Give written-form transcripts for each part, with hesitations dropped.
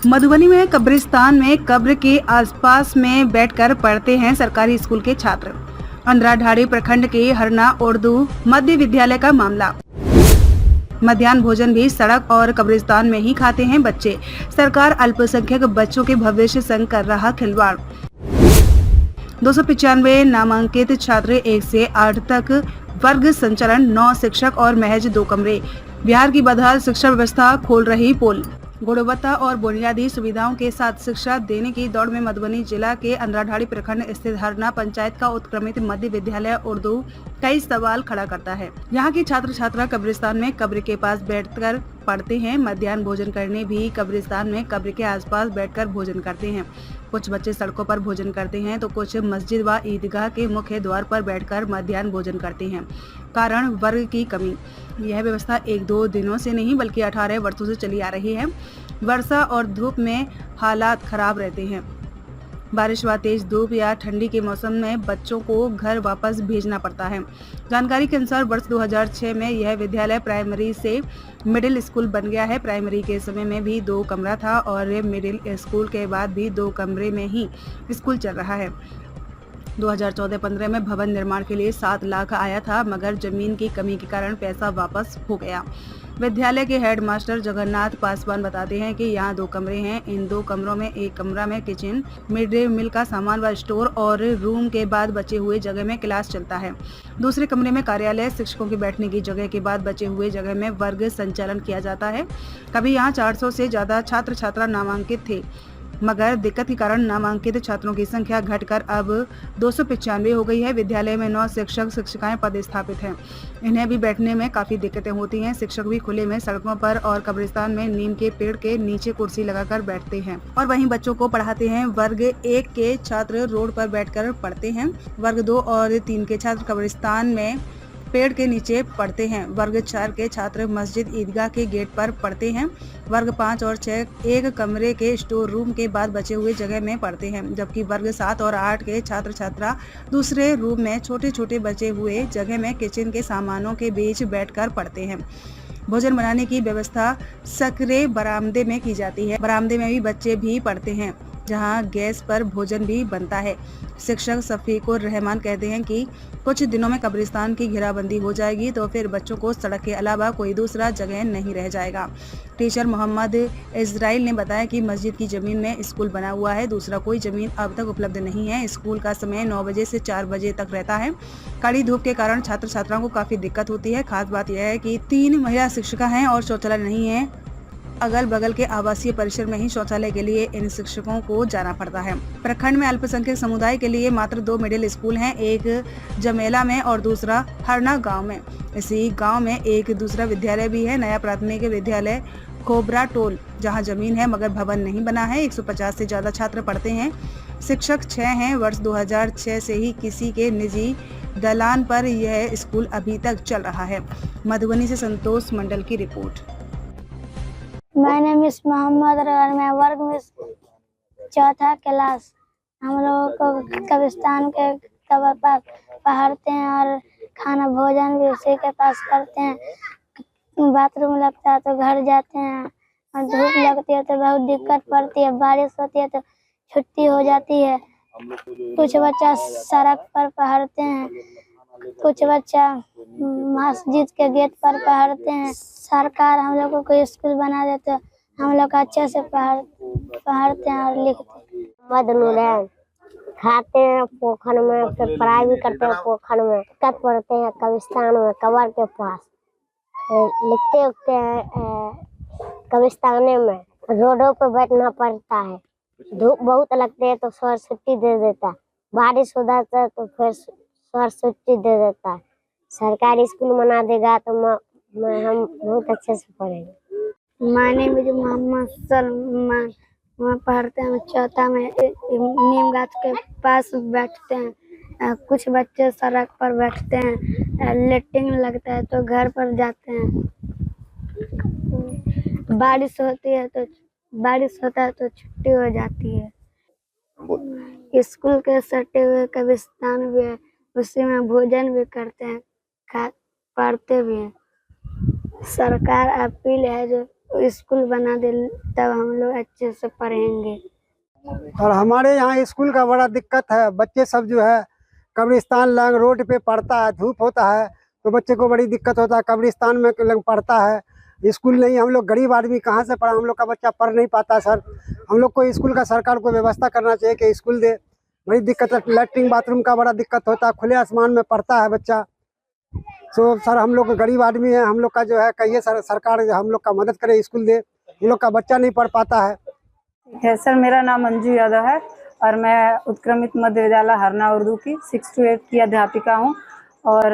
मधुबनी में कब्रिस्तान में कब्र के आसपास में बैठकर पढ़ते हैं सरकारी स्कूल के छात्र। अंधराठाड़ी प्रखंड के हरना उर्दू मध्य विद्यालय का मामला। मध्याह्न भोजन भी सड़क और कब्रिस्तान में ही खाते हैं बच्चे। सरकार अल्पसंख्यक बच्चों के भविष्य संग कर रहा खिलवाड़। 295 नामांकित छात्र 1 से 8 तक वर्ग संचालन, 9 शिक्षक और महज 2 कमरे। बिहार की बदहाल शिक्षा व्यवस्था खोल रही पोल। गुणवत्ता और बुनियादी सुविधाओं के साथ शिक्षा देने की दौड़ में मधुबनी जिला के अंधराठाड़ी प्रखंड स्थित हरना पंचायत का उत्क्रमित मध्य विद्यालय उर्दू कई सवाल खड़ा करता है। यहाँ की छात्र छात्रा कब्रिस्तान में कब्र के पास बैठकर पढ़ते हैं। मध्याह्न भोजन करने भी कब्रिस्तान में कब्र के आसपास बैठकर भोजन करते हैं। कुछ बच्चे सड़कों पर भोजन करते हैं तो कुछ मस्जिद व ईदगाह के मुख्य द्वार पर बैठकर मध्याह्न भोजन करते हैं। कारण वर्ग की कमी। यह व्यवस्था 1-2 दिनों से नहीं बल्कि 18 वर्षों से चली आ रही है। वर्षा और धूप में हालात खराब रहते हैं। बारिश व तेज धूप या ठंडी के मौसम में बच्चों को घर वापस भेजना पड़ता है। जानकारी के अनुसार वर्ष 2006 में यह विद्यालय प्राइमरी से मिडिल स्कूल बन गया है। प्राइमरी के समय में भी 2 कमरा था और मिडिल स्कूल के बाद भी 2 कमरे में ही स्कूल चल रहा है। 2014-15 में भवन निर्माण के लिए 7 लाख आया था, मगर जमीन की कमी के कारण पैसा वापस हो गया। विद्यालय के हेडमास्टर जगन्नाथ पासवान बताते हैं कि यहाँ 2 कमरे हैं। इन 2 कमरों में एक कमरा में किचन, मिड डे मील का सामान व स्टोर और रूम के बाद बचे हुए जगह में क्लास चलता है। दूसरे कमरे में कार्यालय, शिक्षकों के बैठने की जगह के बाद बचे हुए जगह में वर्ग संचालन किया जाता है। कभी यहाँ 400 से ज्यादा छात्र छात्रा नामांकित थे, मगर दिक्कत के कारण नामांकित छात्रों की संख्या घटकर अब 295 हो गई है। विद्यालय में 9 शिक्षक शिक्षिकाएं पदस्थापित हैं। इन्हें भी बैठने में काफी दिक्कतें होती हैं। शिक्षक भी खुले में, सड़कों पर और कब्रिस्तान में नीम के पेड़ के नीचे कुर्सी लगाकर बैठते हैं और वहीं बच्चों को पढ़ाते हैं। वर्ग 1 के छात्र रोड पर बैठकर पढ़ते हैं। वर्ग 2 और 3 के छात्र कब्रिस्तान में पेड़ के नीचे पढ़ते हैं। वर्ग 4 के छात्र मस्जिद ईदगाह के गेट पर पढ़ते हैं। वर्ग 5 और 6 एक कमरे के स्टोर रूम के बाद बचे हुए जगह में पढ़ते हैं, जबकि वर्ग 7 और 8 के छात्र छात्रा दूसरे रूम में छोटे छोटे बचे हुए जगह में किचन के सामानों के बीच बैठकर पढ़ते हैं। भोजन बनाने की व्यवस्था सकरे बरामदे में की जाती है। बरामदे में भी बच्चे भी पढ़ते हैं, जहां गैस पर भोजन भी बनता है। शिक्षक शफीकुर रहमान कहते हैं कि कुछ दिनों में कब्रिस्तान की घेराबंदी हो जाएगी तो फिर बच्चों को सड़क के अलावा कोई दूसरा जगह नहीं रह जाएगा। टीचर मोहम्मद इजराइल ने बताया कि मस्जिद की जमीन में स्कूल बना हुआ है, दूसरा कोई जमीन अब तक उपलब्ध नहीं है। स्कूल का समय 9 बजे से 4 बजे तक रहता है। कड़ी धूप के कारण छात्र छात्राओं को काफी दिक्कत होती है। खास बात यह है कि 3 महिला शिक्षिका हैं और शौचालय नहीं है। अगल बगल के आवासीय परिसर में ही शौचालय के लिए इन शिक्षकों को जाना पड़ता है। प्रखंड में अल्पसंख्यक समुदाय के लिए मात्र 2 मिडिल स्कूल हैं, एक जमेला में और दूसरा हरना गांव में। इसी गांव में एक दूसरा विद्यालय भी है, नया प्राथमिक विद्यालय खोबरा टोल, जहां जमीन है मगर भवन नहीं बना है। 150 से ज्यादा छात्र पढ़ते हैं। शिक्षक 6 हैं। वर्ष 2006 से ही किसी के निजी दलान पर यह स्कूल अभी तक चल रहा है। मधुबनी से संतोष मंडल की report. My name is Mohammad और मैं वर्ग में 4था क्लास। हम लोग को कब्रिस्तान के कब्र पर पढ़ते हैं और खाना भोजन भी उसी के पास करते हैं। बाथरूम लगता है तो घर जाते हैं और धूप लगती है तो बहुत दिक्कत पड़ती है। बारिश होती है तो छुट्टी हो जाती है। कुछ बच्चा सड़क पर पढ़ते हैं, कुछ बच्चा मस्जिद के गेट पर पढ़ते हैं। सरकार हम लोगों को स्कूल बना देते, हम लोग अच्छे से पढ़ते हैं और लिखते हैं। खाते हैं पोखर में, फिर पढ़ाई भी करते हैं पोखर में। दिक्कत पढ़ते हैं कब्रिस्तान में, कब्र के पास लिखते उठते हैं। कब्रिस्ताने में रोडों पर बैठना पड़ता है। धूप बहुत लगती है तो सर छुट्टी दे देता है। बारिश हो जाता है तो फिर सर छुट्टी दे देता है। सरकारी स्कूल बना देगा तो हम बहुत अच्छे से पढ़ेंगे। माने मुझे मोहम्मद सलमान, वहाँ पढ़ते हैं 4था में। नीम गाछ के पास बैठते हैं। कुछ बच्चे सड़क पर बैठते हैं। लेटिंग लगता है तो घर पर जाते हैं। बारिश होता है तो छुट्टी हो जाती है। स्कूल के सटे हुए कब्रिस्तान भी है, उसी में भोजन भी करते हैं, पढ़ते भी हैं। सरकार अपील है जो स्कूल बना दे तब हम लोग अच्छे से पढ़ेंगे। और हमारे यहाँ स्कूल का बड़ा दिक्कत है। बच्चे सब जो है कब्रिस्तान लंग रोड पे पढ़ता है, धूप होता है तो बच्चे को बड़ी दिक्कत होता है। कब्रिस्तान में लंग पढ़ता है, स्कूल नहीं। हम लोग गरीब आदमी कहाँ से पढ़ा, हम लोग का बच्चा पढ़ नहीं पाता सर। हम लोग को स्कूल का सरकार को व्यवस्था करना चाहिए कि स्कूल दे। बड़ी दिक्कत है, लैट्रिन बाथरूम का बड़ा दिक्कत होता है, खुले आसमान में पढ़ता है बच्चा। तो सर हम लोग गरीब आदमी है, हम लोग का जो है कहिए सर, सरकार हम लोग का मदद करे, स्कूल दे। हम लोग का बच्चा नहीं पढ़ पाता है। ठीक है सर, मेरा नाम मंजू यादव है और मैं उत्क्रमित मध्य विद्यालय हरना उर्दू की 6 to 8 की अध्यापिका हूँ। और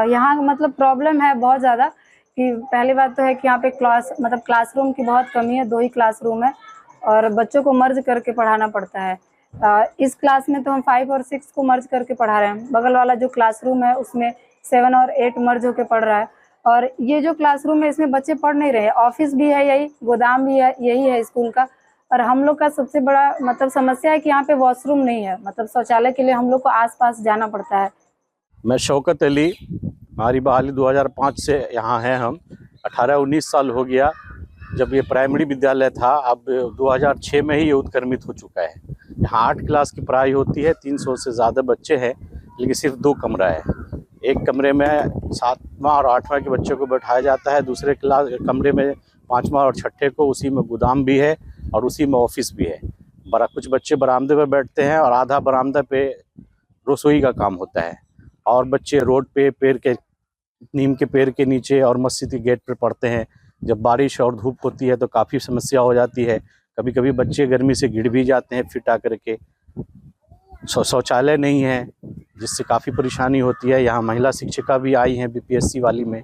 यहाँ मतलब प्रॉब्लम है बहुत ज़्यादा कि पहली बात तो है कि यहाँ पे क्लासरूम की बहुत कमी है। 2 ही क्लासरूम है और बच्चों को मर्ज करके पढ़ाना पड़ता है। इस क्लास में तो हम 5 और 6 को मर्ज करके पढ़ा रहे हैं। बगल वाला जो क्लासरूम है उसमें 7 और 8 मर्ज होकर पढ़ रहा है। और ये जो क्लासरूम है इसमें बच्चे पढ़ नहीं रहे। ऑफिस भी है यही, गोदाम भी है यही है स्कूल का। और हम लोग का सबसे बड़ा समस्या है कि यहाँ पे वॉशरूम नहीं है, शौचालय के लिए हम लोग को आसपास जाना पड़ता है। मैं शौकत अली, हमारी बहाली 2005 से यहाँ हैं हम। 18-19 साल हो गया जब ये प्राइमरी विद्यालय था। अब 2006 में ही ये उत्क्रमित हो चुका है। यहाँ 8 क्लास की पढ़ाई होती है, 300 से ज़्यादा बच्चे हैं, लेकिन सिर्फ 2 कमरा है। एक कमरे में 7वां और 8वां के बच्चों को बैठाया जाता है, दूसरे कमरे में 5वां और 6ठे को, उसी में गोदाम भी है और उसी में ऑफिस भी है। कुछ बच्चे बरामदे पे बैठते हैं और आधा बरामदा पे रसोई का काम होता है। और बच्चे रोड पे नीम के पेड़ के नीचे और मस्जिद के गेट पर पढ़ते हैं। जब बारिश और धूप होती है तो काफ़ी समस्या हो जाती है। कभी कभी बच्चे गर्मी से गिर भी जाते हैं फिट आकर के। शौचालय नहीं है जिससे काफ़ी परेशानी होती है। यहाँ महिला शिक्षिका भी आई हैं BPSC वाली में।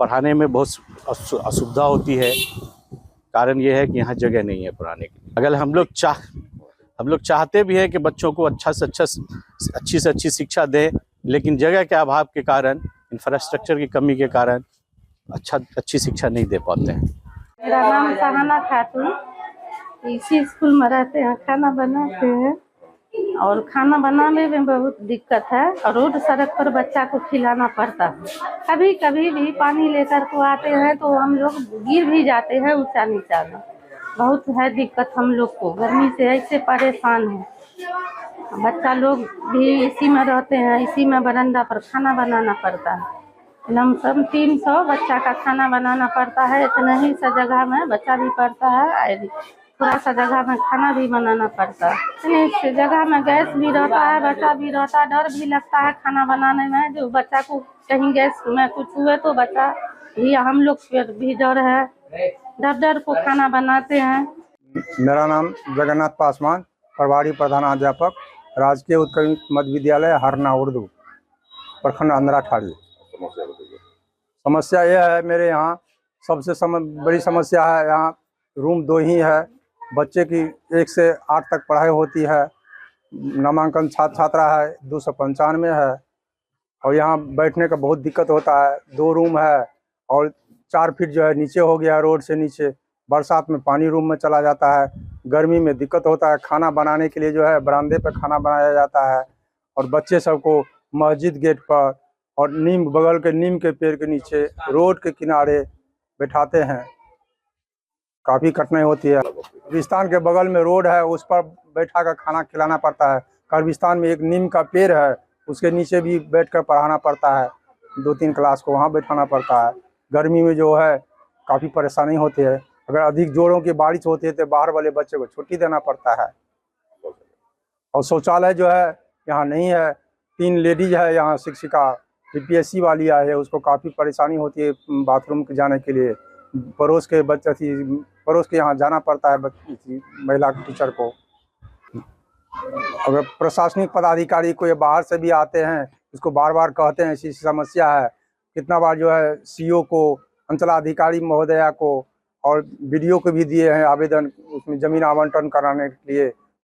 पढ़ाने में बहुत असुविधा होती है। कारण ये है कि यहाँ जगह नहीं है पढ़ाने की। अगर हम लोग चाहते भी हैं कि बच्चों को अच्छी से अच्छी शिक्षा दें, लेकिन जगह के अभाव के कारण, इंफ्रास्ट्रक्चर की कमी के कारण अच्छी शिक्षा नहीं दे पाते हैं। मेरा नाम सहाना खातून, इसी स्कूल में रहते हैं, खाना बनाते हैं और खाना बनाने में बहुत दिक्कत है। और रोड सड़क पर बच्चा को खिलाना पड़ता है। कभी कभी भी पानी लेकर को आते हैं तो हम लोग गिर भी जाते हैं ऊंचा नीचा में। बहुत है दिक्कत हम लोग को, गर्मी से ऐसे परेशान है। बच्चा लोग भी इसी में रहते हैं, इसी में बरंडा पर खाना बनाना पड़ता है। लमसम 300 बच्चा का खाना बनाना पड़ता है। इतना ही सा जगह में बच्चा भी पड़ता है, थोड़ा सा जगह में खाना भी बनाना पड़ता है। इस जगह में गैस भी रहता है, बच्चा भी रहता है, डर भी लगता है खाना बनाने में। जो बच्चा को कहीं गैस में कुछ हुए तो बच्चा भी, हम लोग भी डर है, डर को खाना बनाते हैं। मेरा नाम जगन्नाथ पासवान, प्रभारी प्रधानाध्यापक, राजकीय उत्क्रमित मध्य विद्यालय हरना उर्दू, प्रखंड अंधराठाड़ी। समस्या यह है, मेरे यहाँ सबसे बड़ी समस्या है, यहाँ रूम 2 ही है। बच्चे की 1 से 8 तक पढ़ाई होती है। नामांकन छात्र छात्रा है 295 है। और यहाँ बैठने का बहुत दिक्कत होता है। 2 रूम है और 4 फीट जो है नीचे हो गया, रोड से नीचे। बरसात में पानी रूम में चला जाता है, गर्मी में दिक्कत होता है। खाना बनाने के लिए जो है बरामदे पर खाना बनाया जाता है। और बच्चे सबको मस्जिद गेट पर और बगल के नीम के पेड़ के नीचे रोड के किनारे बैठाते हैं। काफ़ी कठिनाई होती है। कब्रिस्तान के बगल में रोड है, उस पर बैठा कर खाना खिलाना पड़ता है। कब्रिस्तान में एक नीम का पेड़ है, उसके नीचे भी बैठकर पढ़ाना पड़ता है। 2-3 क्लास को वहाँ बैठाना पड़ता है। गर्मी में जो है काफ़ी परेशानी होती है। अगर अधिक जोरों की बारिश होती है तो बाहर वाले बच्चे को छुट्टी देना पड़ता है। और शौचालय जो है यहाँ नहीं है। 3 लेडीज है यहाँ शिक्षिका, BPSC वाली आई है, उसको काफ़ी परेशानी होती है बाथरूम के जाने के लिए। पड़ोस के यहाँ जाना पड़ता है महिला टीचर को। अगर प्रशासनिक पदाधिकारी को ये बाहर से भी आते हैं, इसको बार बार कहते हैं ऐसी समस्या है। कितना बार जो है CO को, अंचलाधिकारी महोदया को और BDO को भी दिए हैं आवेदन, उसमें ज़मीन आवंटन कराने के लिए।